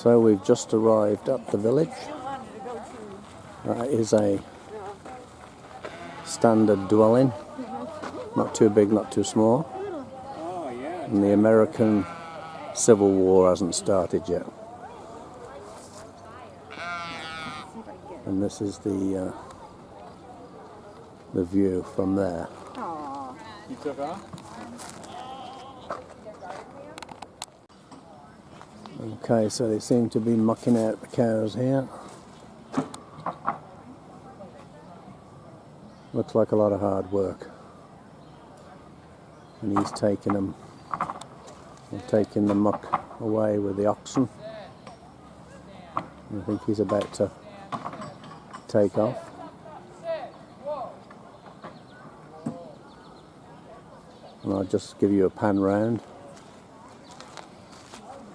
So we've just arrived at the village. That is a standard dwelling, not too big, not too small. And the American Civil War hasn't started yet. And this is the view from there. You took off? Okay, so they seem to be mucking out the cows here. Looks like a lot of hard work. And he's taking the muck away with the oxen. I think he's about to take off. And I'll just give you a pan round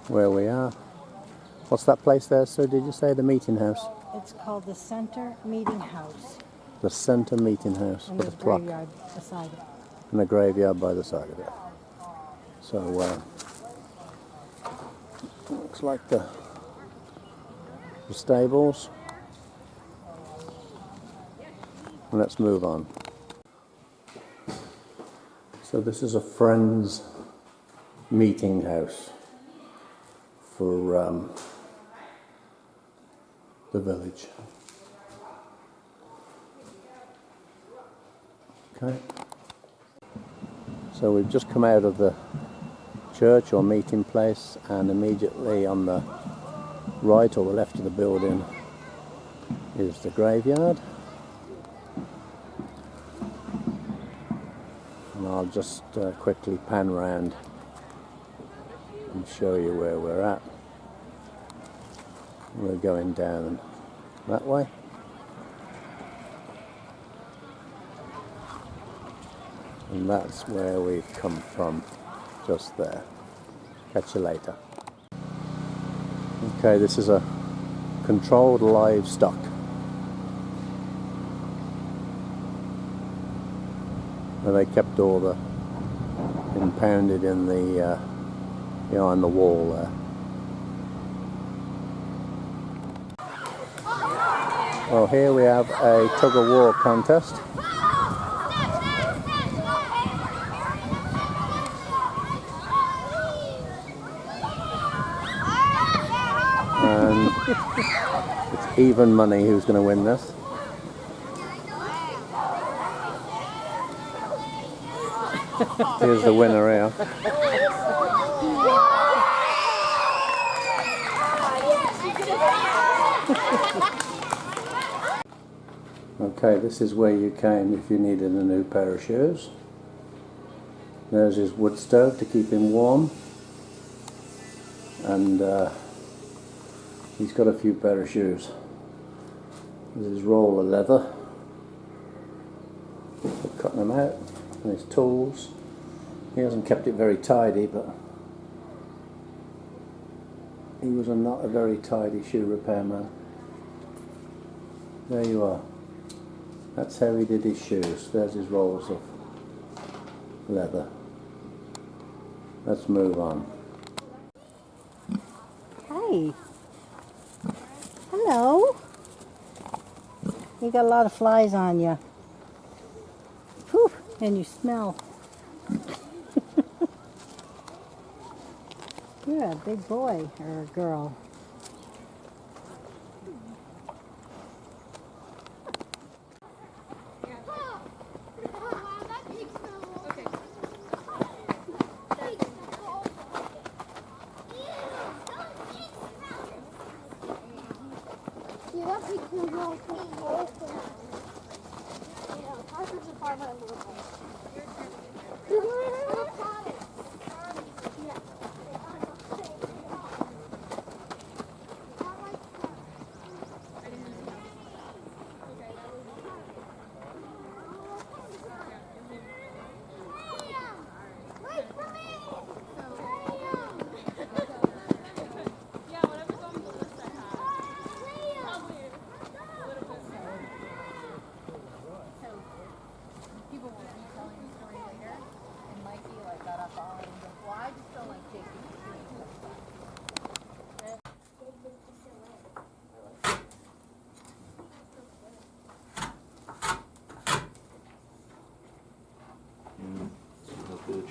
where we are. What's that place there, sir? Did you say the meeting house? It's called the Center Meeting House. The Center Meeting House And with there's a clock. graveyard beside it. And a graveyard by the side of it. So looks like the stables. And let's move on. So this is a friend's meeting house for the village. Okay. So we've just come out of the church or meeting place, and immediately on the right or the left of the building is the graveyard. And I'll just quickly pan round and show you where we're at. We're going down that way. And that's where we've come from, just there. Catch you later. Okay, this is a controlled livestock. And they kept all the impounded in the behind the wall there. Well, here we have a Tug of War Contest. And it's even money who's going to win this. Here's the winner here. Okay, this is where you came if you needed a new pair of shoes. There's his wood stove to keep him warm. And he's got a few pair of shoes. There's his roll of leather. For cutting them out. And his tools. He hasn't kept it very tidy, but he was not a very tidy shoe repairman. There you are. That's how he did his shoes. There's his rolls of leather. Let's move on. Hey. Hello. You got a lot of flies on you. Whew. And you smell. You're a big boy or a girl.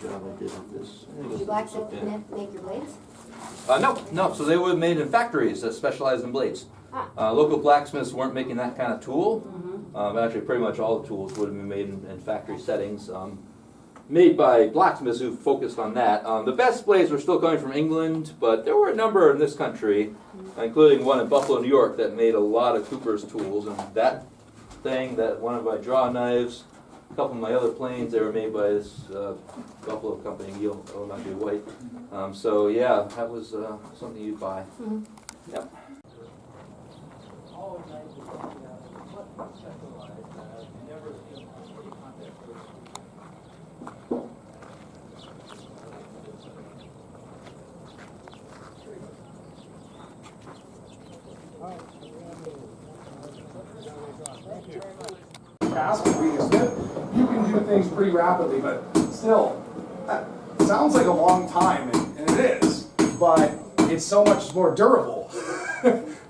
job I did with this. Did you blacksmith make your blades? No. So they were made in factories that specialized in blades. Local blacksmiths weren't making that kind of tool. Actually, pretty much all the tools would have been made in factory settings. Made by blacksmiths who focused on that. The best blades were still coming from England, but there were a number in this country, including one in Buffalo, New York, that made a lot of Cooper's tools. And that thing, that one of my draw knives, a couple of my other planes, they were made by this Buffalo company, will not be white. So yeah, that was something you'd buy. Yep. Task of being a smith, you can do things pretty rapidly, but still, that sounds like a long time, and it is, but it's so much more durable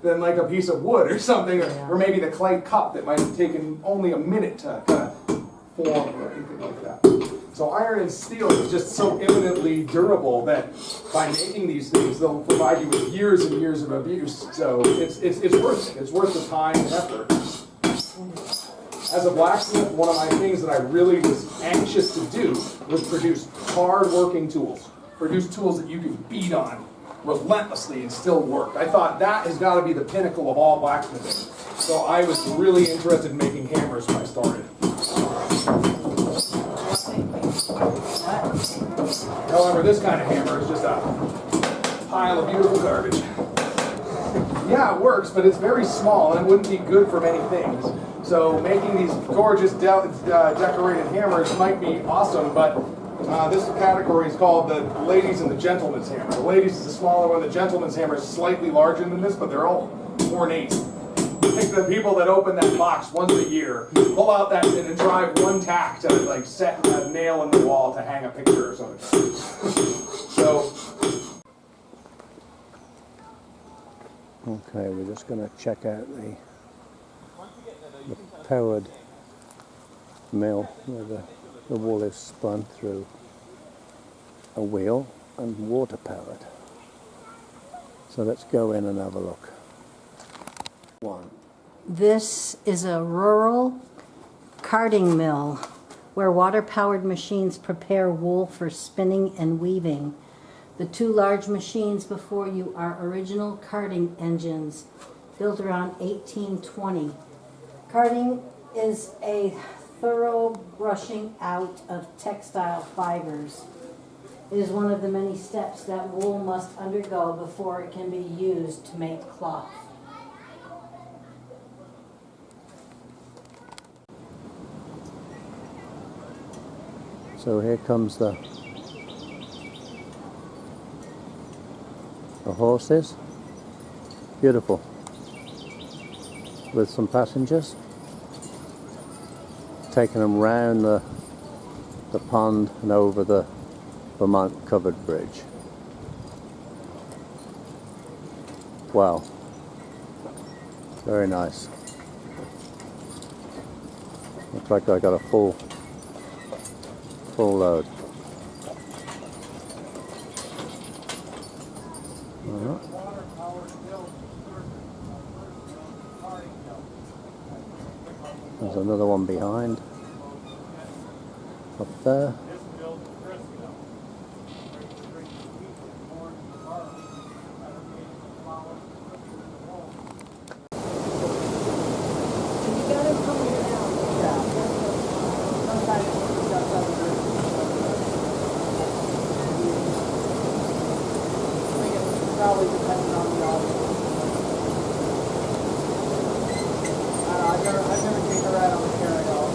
than like a piece of wood or something, or maybe the clay cup that might have taken only a minute to kind of form or anything like that. So iron and steel is just so eminently durable that by making these things, they'll provide you with years and years of abuse. So it's worth it. It's worth the time and effort. As a blacksmith, one of my things that I really was anxious to do was produce hard-working tools. Produce tools that you can beat on relentlessly and still work. I thought that has got to be the pinnacle of all blacksmithing. So I was really interested in making hammers when I started. However, this kind of hammer is just a pile of beautiful garbage. Yeah, it works, but it's very small and it wouldn't be good for many things. So making these gorgeous decorated hammers might be awesome, but this category is called the ladies and the gentleman's hammer. The ladies is the smaller one, the gentleman's hammer is slightly larger than this, but they're all ornate. Like the people that open that box once a year, pull out that and then drive one tack to like set a nail in the wall to hang a picture or something. So. Okay, we're just going to check out the powered mill where the wool is spun through a wheel and water powered. So let's go in and have a look. This is a rural carding mill where water-powered machines prepare wool for spinning and weaving. The two large machines before you are original carding engines built around 1820. Carding is a thorough brushing out of textile fibers. It is one of the many steps that wool must undergo before it can be used to make cloth. So here comes the horses. Beautiful. With some passengers. Taking them round the pond and over the Vermont covered bridge. Wow. Very nice. Looks like I got a full load. There's another one behind, up there. Probably depending on the audience. I've never taken a ride on the chair at all,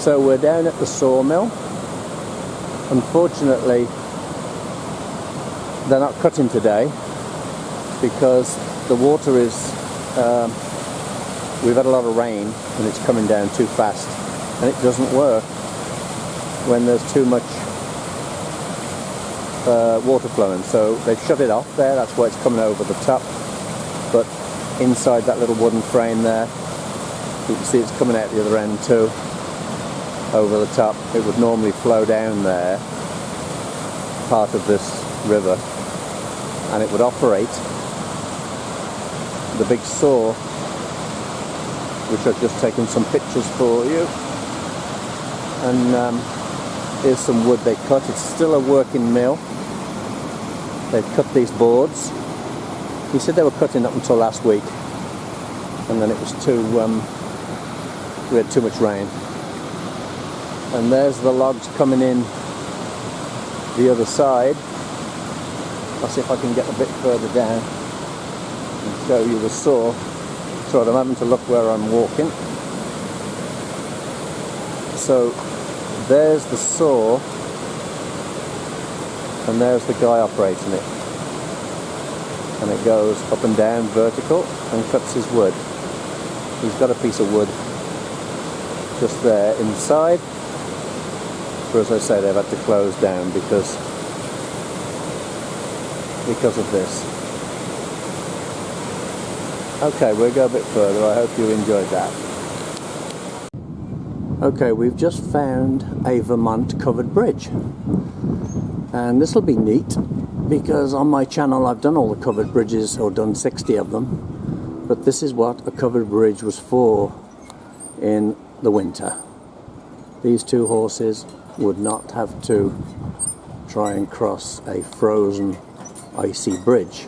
So we're down at the sawmill. Unfortunately, they're not cutting today because the water is, we've had a lot of rain and it's coming down too fast, and it doesn't work when there's too much water flowing. So they've shut it off there, that's why it's coming over the top. But inside that little wooden frame there, you can see it's coming out the other end too, over the top. It would normally flow down there, part of this river, and it would operate the big saw, which I've just taken some pictures for you. And here's some wood they cut. It's still a working mill. They've cut these boards. He said they were cutting up until last week, and then it was too, we had too much rain. And there's the logs coming in the other side. I'll see if I can get a bit further down and show you the saw. So I'm having to look where I'm walking. So there's the saw, and there's the guy operating it. And it goes up and down vertical and cuts his wood. He's got a piece of wood just there inside. But as I say, they've had to close down because of this. Okay, we'll go a bit further. I hope you enjoyed that. Okay, we've just found a Vermont covered bridge. And this will be neat because on my channel I've done all the covered bridges, or done 60 of them. But this is what a covered bridge was for in the winter. These two horses would not have to try and cross a frozen, icy bridge.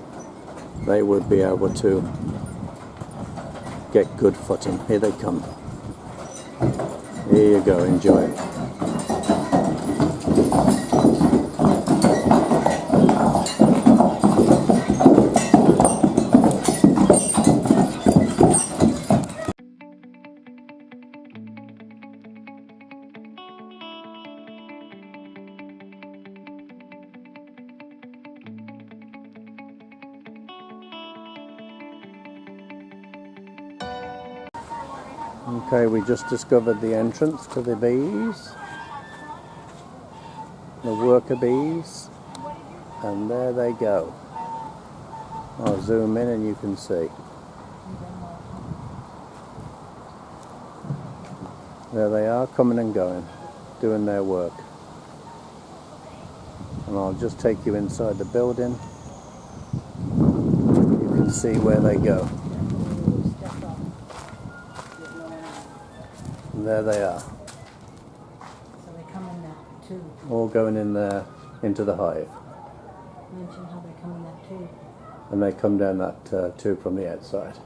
They would be able to get good footing. Here they come. Here you go, enjoy it. Okay, we just discovered the entrance to the bees, the worker bees, and there they go. I'll zoom in and you can see. There they are, coming and going, doing their work. And I'll just take you inside the building. You can see where they go. And there they are. So they come in that tube. All going in there into the hive. Mention how they come in that tube. And they come down that tube from the outside.